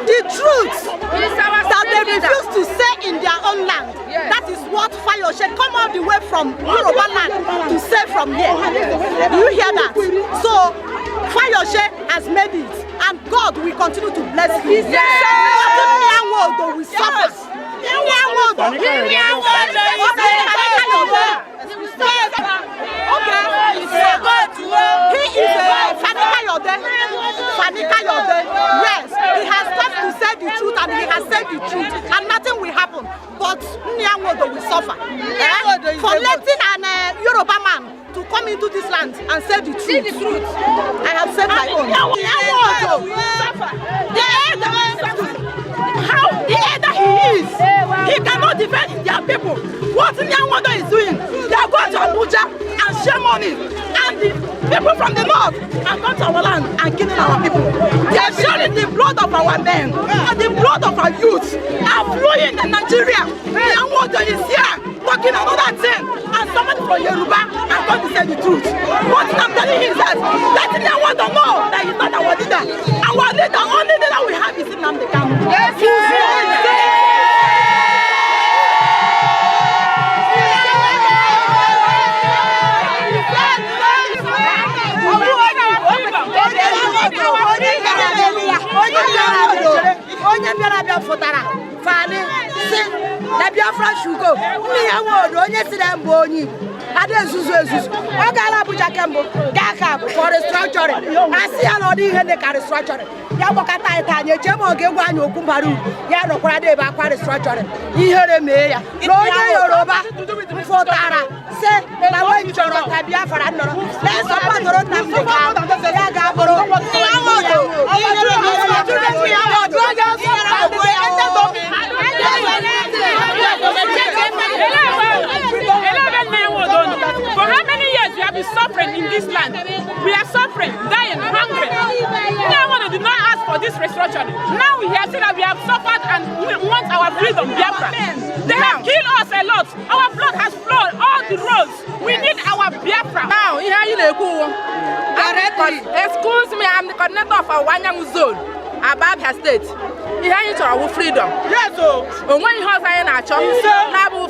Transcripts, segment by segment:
The truth that they refuse to say in their own land. That is what Fayose come all the way from Yoruba land to say from here. Do you hear that? So Fayose has made it, and God will continue to bless him. So we suffer. He is Fani Kayode. Yes, he has come to say the truth, and he has said the truth, and nothing will happen. But Nyanwodo will suffer for letting an Yoruba man to come into this land and say the truth. I have said my own. Nyanwodo will suffer. How the elder he is, he cannot defend their people. What Nyanwodo is doing, they are going to Abuja and share money, and the people from the north are going to our land and killing our people. They are sharing the blood of our men and the blood of our youth are flowing in Nigeria. Nyanwodo is here talking another thing, and somebody from Yoruba are going to say the truth. What I'm telling you is that let Nyanwodo know that he's not our leader. Our leader, only leader we have is Nnamdi Kanu. Yes, the Biafra Shugo, onye si na mbo onyi ade zuzu ezuzu o gara Abuja kembo ga for restructuring asi ya no di ihe ne ka restructuring ya gbakata ita anye che mo ge gwa anya okwu mbaru ya rokwara de ba kwa restructuring ihere mee ya onye Yoruba mfotara se na we choro ka Biafra nnoro na support ro Nnamdi Kanu ya ga boro For how many years we have been suffering in this land? We are suffering, dying, hungry. Nyanwodo did not ask for this restructuring. Now we have seen that we have suffered and we want our freedom, Biafra. They have killed us a lot. Our blood has flowed all the roads. We need our Biafra. Now, excuse me, I'm the coordinator of our Wanyangu zone, Ababia State. Here you our freedom. Yes, so. When you have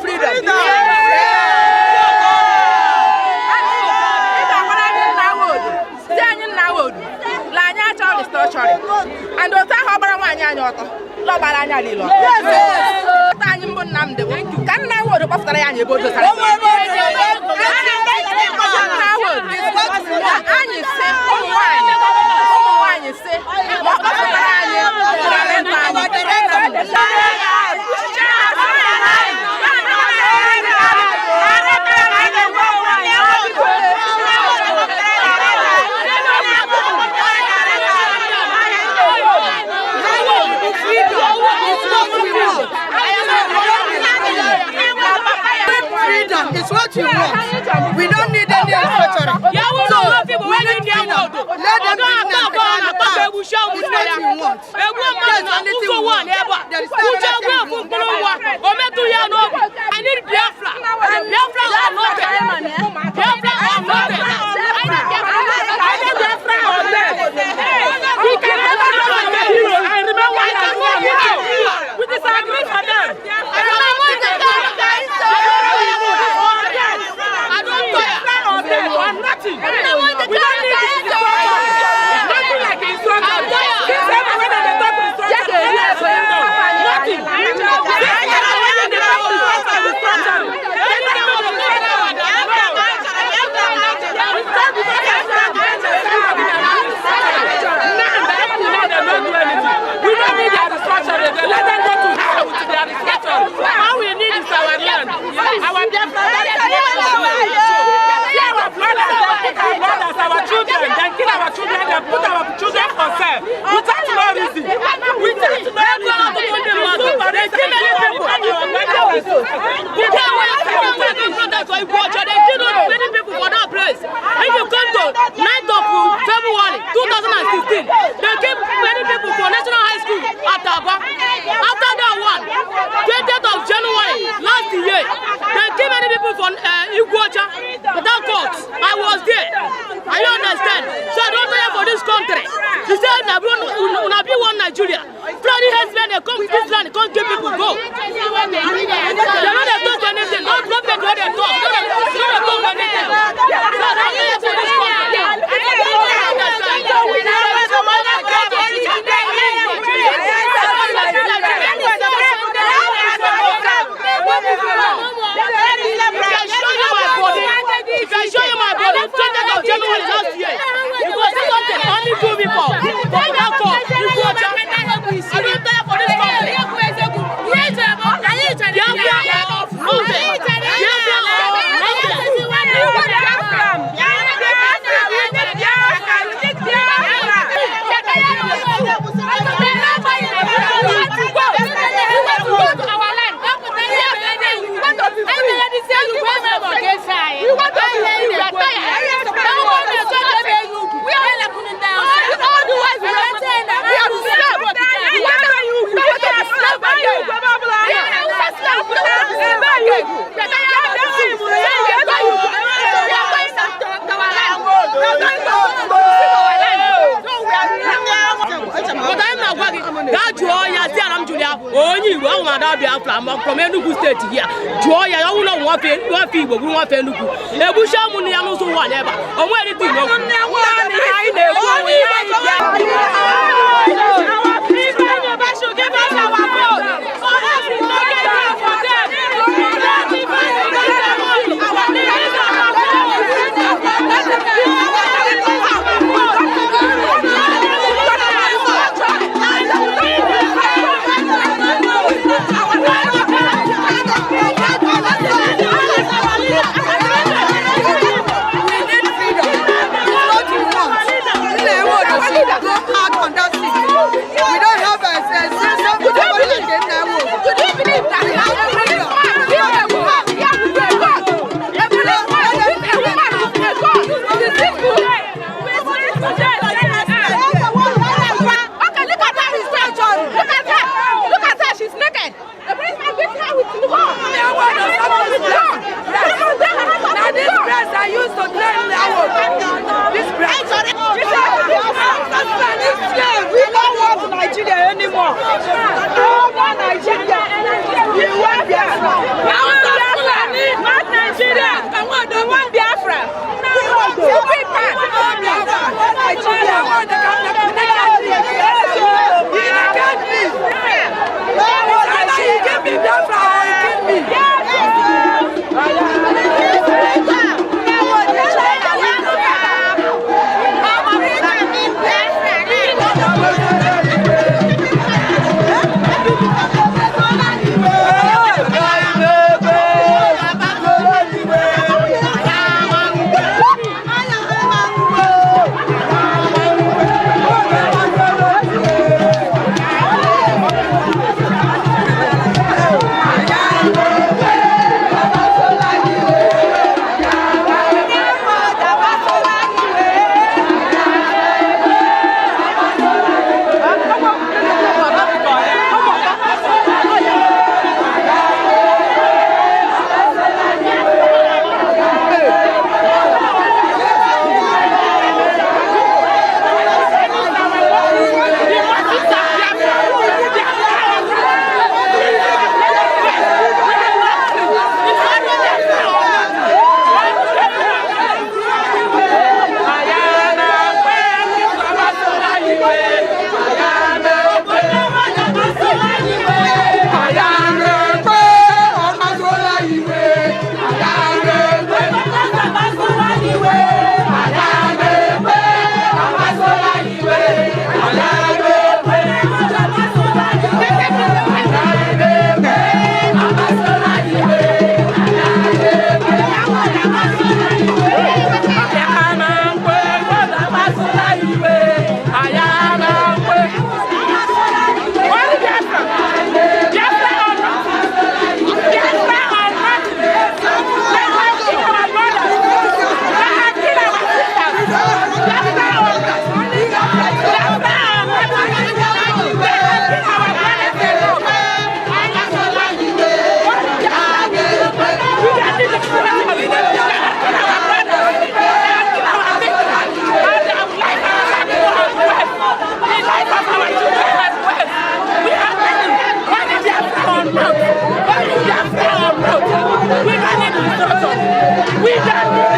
freedom. And the time how Nnamdi can I would have after I It's what you want. We don't need any restructuring. So we need freedom. Let them give us the kind of power. It's what you want. That's the only thing we want. There is no other thing we want. I need Biafra. Biafra or nothing. Biafra or nothing. I need Biafra or nothing. We can never know the hero. I remember when I was here. We disagree for them. I don't care or death or nothing. We don't need this. Nothing like instruction. This everywhere that they talk instruction. Nothing. We don't need their destruction. Let them go to hell with their destruction. All we need is our land. Our brothers, our children, they kill our children, they put our children for sale. Without no reason. Without no reason. They kill many people. They kill many people for that place. If you come to 9th of February 2016, they kill many people for National High School at Aba. After that one, 20th of January last year, they kill many people for Iguacha without court. I was there. I don't understand. So I don't care for this country. He said, "Una be one Nigeria." Bloody headsmen, they come to this land, they can't give people go. They don't talk anything. No government where they talk. They don't talk anything. So I don't care for this country. I don't understand. If I show you my body, 20th of January last year, it was something only 2 people. But that court, you go to I don't care for this country. From Enugu State here, Joya, I will not want people, we want Enugu. Ebusha Muniano, so whatever. Or where did you know? We don't need